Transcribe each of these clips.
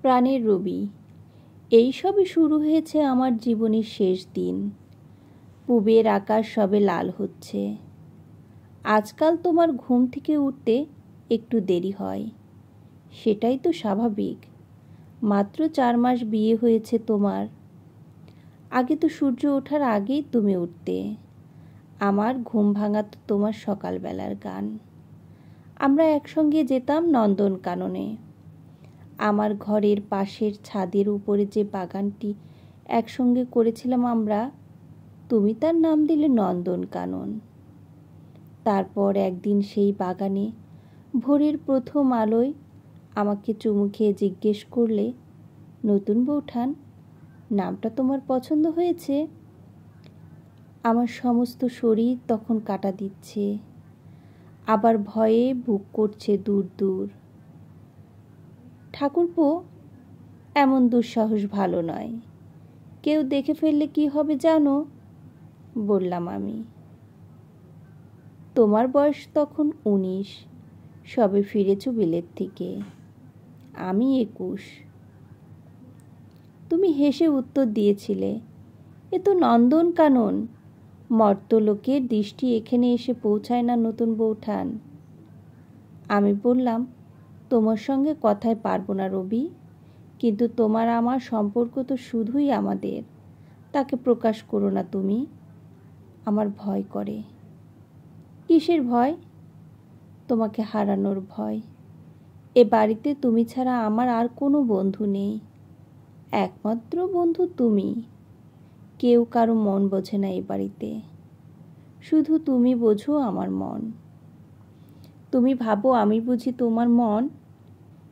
প্রাণের রবি, এই সবে শুরু হয়েছে আমার জীবনের শেষ দিন। পূবের আকাশ সবে লাল হচ্ছে। আজকাল তোমার ঘুম থেকে উঠতে একটু দেরি হয়, সেটাই তো স্বাভাবিক। মাত্র 4 মাস বিয়ে হয়েছে তোমার। আগে তো সূর্য ওঠার আগেই তুমি উঠতে। আমার ঘুম ভাঙাতো তোমার সকালবেলার গান। আমরা একসঙ্গে যেতাম নন্দনকাননে। আমার ঘরের পাশের ছাদের উপরে যে বাগানটি একসঙ্গে করেছিলাম আমরা, তুমি তার নাম দিলে নন্দনকানন। তারপর একদিন সেই বাগানে ভোরের প্রথম আলোয় আমাকে চুমু খেয়ে জিজ্ঞেস করলে, নতুন বৌঠান, নামটা তোমার পছন্দ হয়েছে? আমার সমস্ত শরীর তখন কাঁটা দিচ্ছে, আবার ভয়ে বুক করছে দূর দূর। ঠাকুরপো, এমন দুঃসাহস ভালো নয়। কেউ দেখে ফেললে কি হবে জানো? বললাম আমি। তোমার বয়স তখন 19, সবে ফিরেছ বিলেত থেকে। আমি 21। তুমি হেসে উত্তর দিয়েছিলে, এ তো নন্দনকানন, মর্ত্যলোকের দৃষ্টি এখানে এসে পৌঁছায় না নতুন বৌঠান। আমি বললাম, তোমার সঙ্গে কথায় পারবো না রবি, কিন্তু তোমার আমার সম্পর্ক তো শুধুই আমাদের, তাকে প্রকাশ করো না তুমি। আমার ভয় করে। কিসের ভয়? তোমাকে হারানোর ভয়। এ বাড়িতে তুমি ছাড়া আমার আর কোনো বন্ধু নেই। একমাত্র বন্ধু তুমি। কেউ কারো মন বোঝে না এ বাড়িতে, শুধু তুমি বোঝো আমার মন। তুমি ভাবো আমি বুঝি তোমার মন,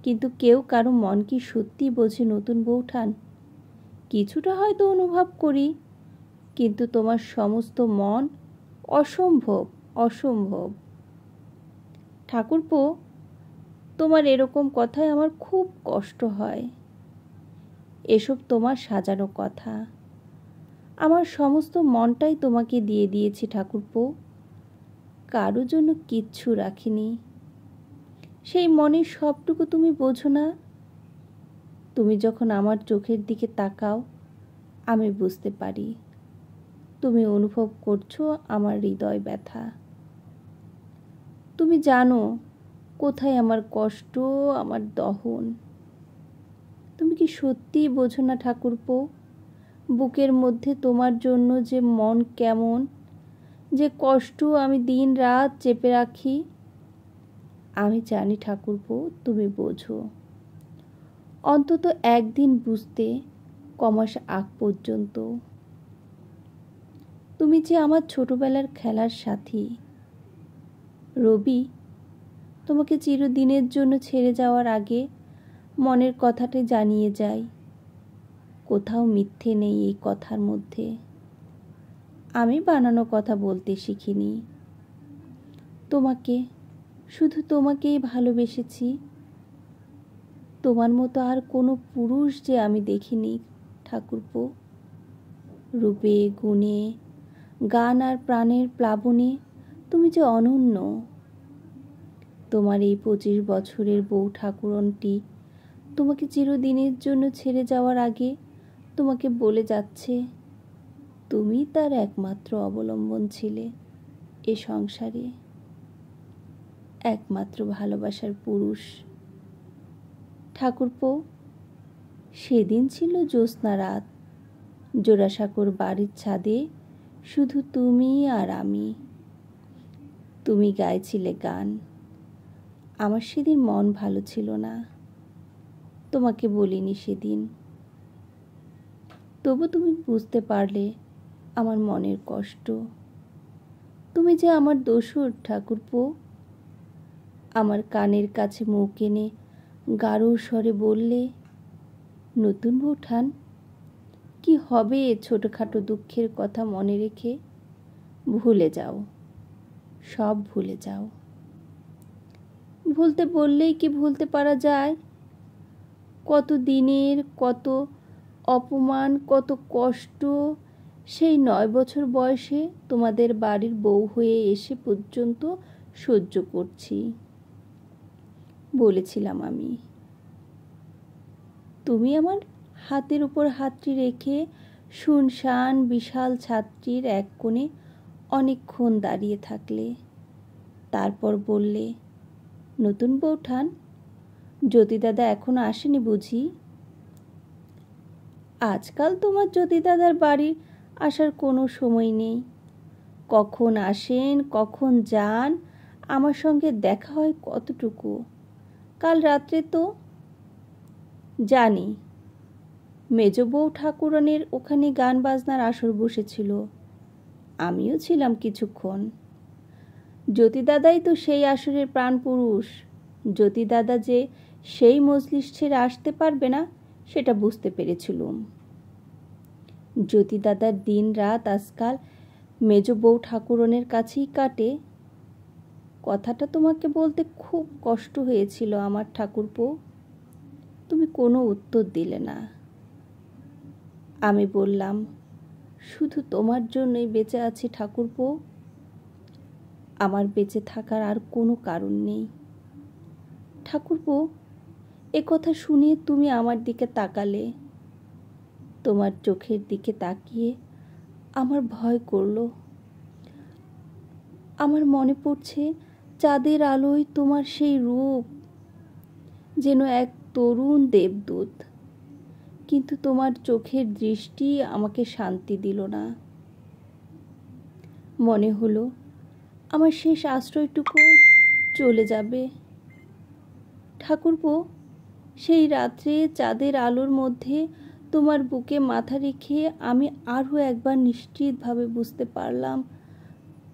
কিন্তু কেউ কারো মন কি সত্যি বোঝে নতুন বৌঠান? কিছুটা হয়তো অনুভব করি, কিন্তু তোমার সমস্ত মন অসম্ভব, অসম্ভব। ঠাকুরপো, তোমার এরকম কথায় আমার খুব কষ্ট হয়। এসব তোমার সাজানো কথা। আমার সমস্ত মনটাই তোমাকে দিয়ে দিয়েছি ঠাকুরপো, কারো জন্য কিচ্ছু রাখিনি। সেই মনের সবটুকু তুমি বোঝো না। তুমি যখন আমার চোখের দিকে তাকাও, আমি বুঝতে পারি তুমি অনুভব করছো আমার হৃদয় ব্যথা। তুমি জানো কোথায় আমার কষ্ট, আমার দহন। তুমি কি সত্যিই বোঝো না ঠাকুরপো, বুকের মধ্যে তোমার জন্য যে মন কেমন, যে কষ্ট আমি দিন রাত চেপে রাখি। আমি জানি ঠাকুরপো তুমি বোঝো, অন্তত একদিন বুঝতে, কমাস আগ পর্যন্ত। তুমি যে আমার ছোটবেলার খেলার সাথী। রবি, তোমাকে চিরদিনের জন্য ছেড়ে যাওয়ার আগে মনের কথাটি জানিয়ে যাই, কোথাও মিথ্যে নেই এই কথার মধ্যে। আমি বানানো কথা বলতে শিখিনি। তোমাকে, শুধু তোমাকেই ভালোবেসেছি। তোমার মতো আর কোনো পুরুষ যে আমি দেখিনি ঠাকুরপো। রূপে, গুণে, গান আর প্রাণের প্লাবনে তুমি যে অনন্য। তোমার এই 25 বছরের বউ ঠাকুরনটি তোমাকে চিরদিনের জন্য ছেড়ে যাওয়ার আগে তোমাকে বলে যাচ্ছে, তুমি তার একমাত্র অবলম্বন ছিলে এ সংসারে, একমাত্র ভালোবাসার পুরুষ। ঠাকুরপো, সেদিন ছিল জ্যোৎস্না রাত। জোড়াসাঁকোর বাড়ির ছাদে শুধু তুমি আর আমি। তুমি গাইছিলে গান। আমার সেদিন মন ভালো ছিল না, তোমাকে বলিনি সেদিন। তবু তুমি বুঝতে পারলে আমার মনের কষ্ট। তুমি যে আমার দোসর ঠাকুরপো। আমার কানের কাছে মুখ এনে গাঢ় স্বরে বললে, নতুন বৌঠান, কি হবে ছোটখাটো দুঃখের কথা মনে রেখে? ভুলে যাও, সব ভুলে যাও। ভুলতে বললেই কি ভুলতে পারা যায়? কত দিনের, কত অপমান, কত কষ্ট সেই 9 বছর বয়সে তোমাদের বাড়ির বউ হয়ে এসে পর্যন্ত সহ্য করছি। বলেছিলাম আমি। তুমি আমার হাতের উপর হাতটি রেখে শুনশান বিশাল ছাদটির এক কোণে অনেকক্ষণ দাঁড়িয়ে থাকলে। তারপর বললে, নতুন বৌঠান, জ্যোতি দাদা এখনো আসেনি বুঝি? আজকাল তোমার জ্যোতি দাদার বাড়ি আসার কোনো সময় নেই। কখন আসেন কখন যান, আমার সঙ্গে দেখা হয় কতটুকু। কাল রাত্রে তো জানি মেজ বউ ঠাকুরানীর ওখানে গান বাজনার আসর বসেছিল, আমিও ছিলাম কিছুক্ষণ। জ্যোতি দাদাই তো সেই আসরের প্রাণ পুরুষ। জ্যোতি দাদা যে সেই মজলিস ছেড়ে আসতে পারবে না সেটা বুঝতে পেরেছিলুম। জ্যোতি দাদার দিন রাত আজকাল মেজ বউ ঠাকুরনের কাছেই কাটে। কথাটা তোমাকে বলতে খুব কষ্ট হয়েছিল আমার ঠাকুরপো, তুমি কোনো উত্তর দিলে না। আমি বললাম, শুধু তোমার জন্যই বেঁচে আছি ঠাকুরপো, আমার বেঁচে থাকার আর কোনো কারণ নেই। ঠাকুরপো, এ কথা শুনে তুমি আমার দিকে তাকালে। তোমার চোখের দিকে তাকিয়ে আমার ভয় করল। আমার মনে পড়ছে চাঁদের আলোয় তোমার সেই রূপ, যেন এক তরুণ দেবদূত। কিন্তু তোমার চোখের দৃষ্টি আমাকে শান্তি দিল না। মনে হলো আমার শেষ আশ্রয়টুকু চলে যাবে। ঠাকুরপো, সেই রাত্রে চাঁদের আলোর মধ্যে তোমার বুকে মাথা রেখে আমি আরও একবার নিশ্চিতভাবে বুঝতে পারলাম,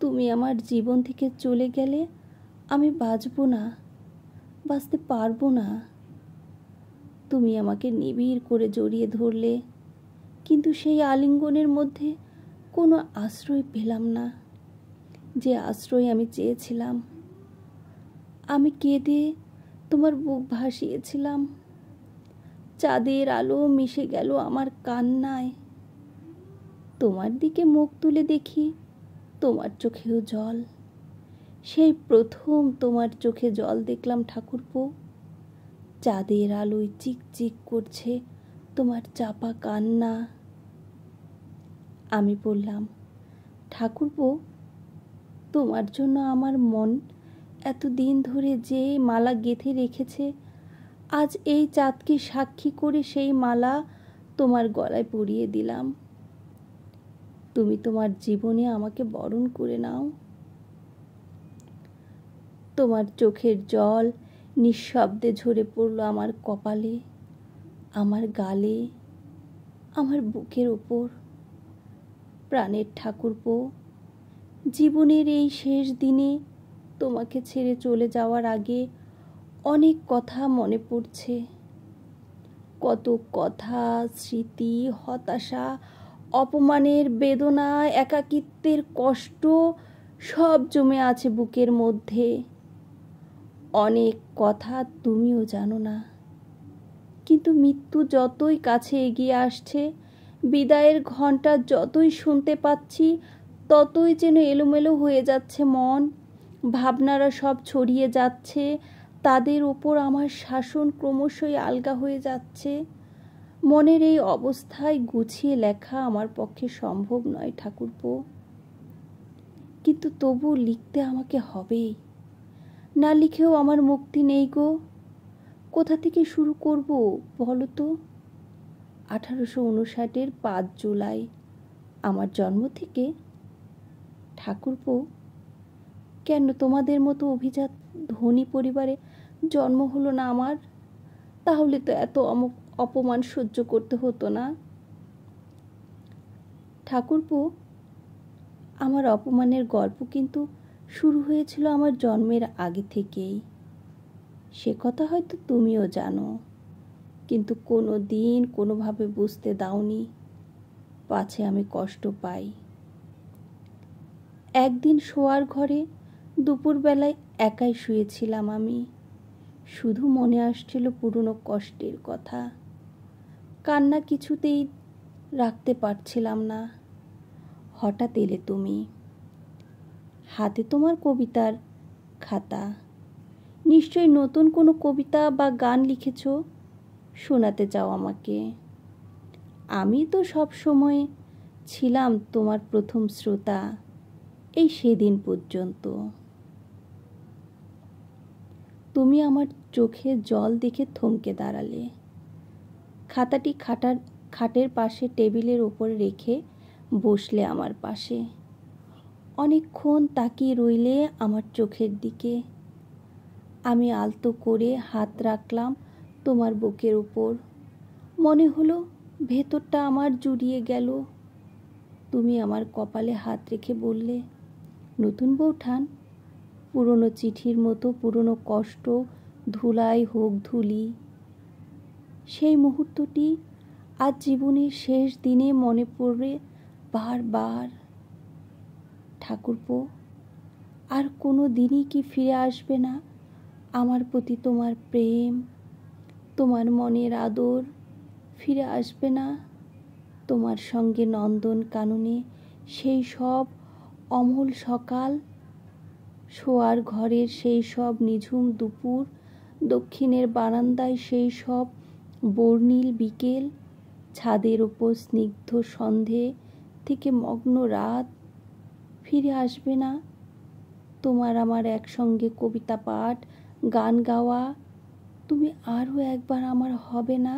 তুমি আমার জীবন থেকে চলে গেলে আমি বাঁচব না, বাঁচতে পারবো না। তুমি আমাকে নিবিড় করে জড়িয়ে ধরলে, কিন্তু সেই আলিঙ্গনের মধ্যে কোনো আশ্রয় পেলাম না, যে আশ্রয় আমি চেয়েছিলাম। আমি কেঁদে তোমার বুক ভাসিয়েছিলাম। চাঁদের আলো মিশে গেল আমার কান্নায়। তোমার দিকে মুখ তুলে দেখি তোমার চোখেও জল। সেই প্রথম তোমার চোখে জল দেখলাম ঠাকুরপো। চাঁদের আলোয় চিকচিক করছে তোমার চাপা কান্না। আমি বললাম, ঠাকুরপো, তোমার জন্য আমার মন এতদিন ধরে যে মালা গেঁথে রেখেছে, আজ এই চাঁদকে সাক্ষী করে সেই মালা তোমার গলায় পরিয়ে দিলাম। তুমি তোমার জীবনে আমাকে বরণ করে নাও। তোমার চোখের জল নিঃশব্দে ঝরে পড়ল আমার কপালে, আমার গালে, আমার বুকের ওপর। প্রাণের ঠাকুরপো, জীবনের এই শেষ দিনে তোমাকে ছেড়ে চলে যাওয়ার আগে অনেক কথা মনে পড়ছে। কত কথা, স্মৃতি, হতাশা, অপমানের বেদনা, একাকিত্বের কষ্ট সব জমে আছে বুকের মধ্যে। অনেক কথা তুমিও জানো না, কিন্তু মৃত্যু যতই কাছে এগিয়ে আসছে, বিদায়ের ঘণ্টা যতই শুনতে পাচ্ছি, ততই যেন এলোমেলো হয়ে যাচ্ছে মন। ভাবনারা সব ছড়িয়ে যাচ্ছে, তাদের ওপর আমার শাসন ক্রমশই আলগা হয়ে যাচ্ছে। মনের এই অবস্থায় গুছিয়ে লেখা আমার পক্ষে সম্ভব নয় ঠাকুরপো, কিন্তু তবু লিখতে আমাকে হবেই। না লিখেও আমার মুক্তি নেই গো। কোথা থেকে শুরু করব বলো তো? 1859-এর 5 জুলাই আমার জন্ম থেকে। ঠাকুরপো, কেন তোমাদের মতো অভিজাত ধনী পরিবারে জন্ম হলো না আমার? তাহলে তো এত অপমান সহ্য করতে হতো না। ঠাকুরপো, আমার অপমানের গল্প কিন্তু শুরু হয়েছিল আমার জন্মের আগে থেকেই। সে কথা হয়তো তুমিও জানো, কিন্তু কোনো দিন কোনোভাবে বুঝতে দাওনি, পাছে আমি কষ্ট পাই। একদিন শোয়ার ঘরে দুপুরবেলায় একাই শুয়েছিলাম আমি। শুধু মনে আসছিল পুরনো কষ্টের কথা। কান্না কিছুতেই রাখতে পারছিলাম না। হঠাৎ এলে তুমি। হাতে তোমার কবিতার খাতা। নিশ্চয়ই নতুন কোনো কবিতা বা গান লিখেছ। শোনাতে চাও আমাকে। আমি তো সব সময় ছিলাম তোমার প্রথম শ্রোতা, এই সেদিন পর্যন্ত। তুমি আমার চোখে জল দেখে থমকে দাঁড়ালে। খাতাটি খাটের পাশে টেবিলের ওপরে রেখে বসলে আমার পাশে। অনেকক্ষণ তাকিয়ে রইলে আমার চোখের দিকে। আমি আলতো করে হাত রাখলাম তোমার বুকের উপর। মনে হলো ভেতরটা আমার জুড়িয়ে গেল। তুমি আমার কপালে হাত রেখে বললে, নতুন বউঠান, পুরনো চিঠির মতো পুরনো কষ্ট ধুলাই হোক ধুলি। সেই মুহূর্তটি আজ জীবনের শেষ দিনে মনে পড়ে বারবার। ঠাকুরপো, আর কোনো দিনই কি ফিরে আসবে না আমার প্রতি তোমার প্রেম, তোমার মনের আদর? ফিরে আসবে না তোমার সঙ্গে নন্দন কাননে সেই সব অমল সকাল, শোয়ার ঘরের সেই সব নিঝুম দুপুর, দক্ষিণের বারান্দায় সেই সব বর্ণিল বিকেল, ছাদের ওপর স্নিগ্ধ সন্ধে থেকে মগ্ন রাত? ফিরে আসবে না তোমার আমার একসঙ্গে কবিতা পাঠ, গান গাওয়া? তুমি আরও একবার আমার হবে না?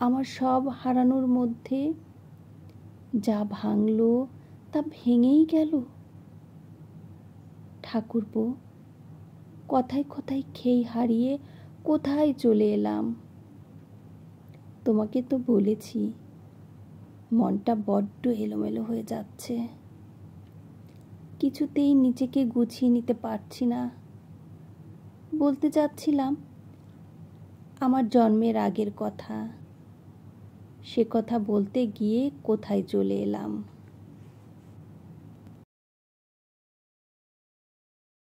আমার সব হারানোর মধ্যে যা ভাঙলো তা ভেঙেই গেল। ঠাকুরপো, কথায় কথায় খেই হারিয়ে কোথায় চলে এলাম? তোমাকে তো বলেছি মনটা বড্ড এলোমেলো হয়ে যাচ্ছে। কিছুতেই নিজেকে গুছিয়ে নিতে পারছি না। বলতে যাচ্ছিলাম আমার জন্মের আগের কথা, সে কথা বলতে গিয়ে কোথায় চলে এলাম।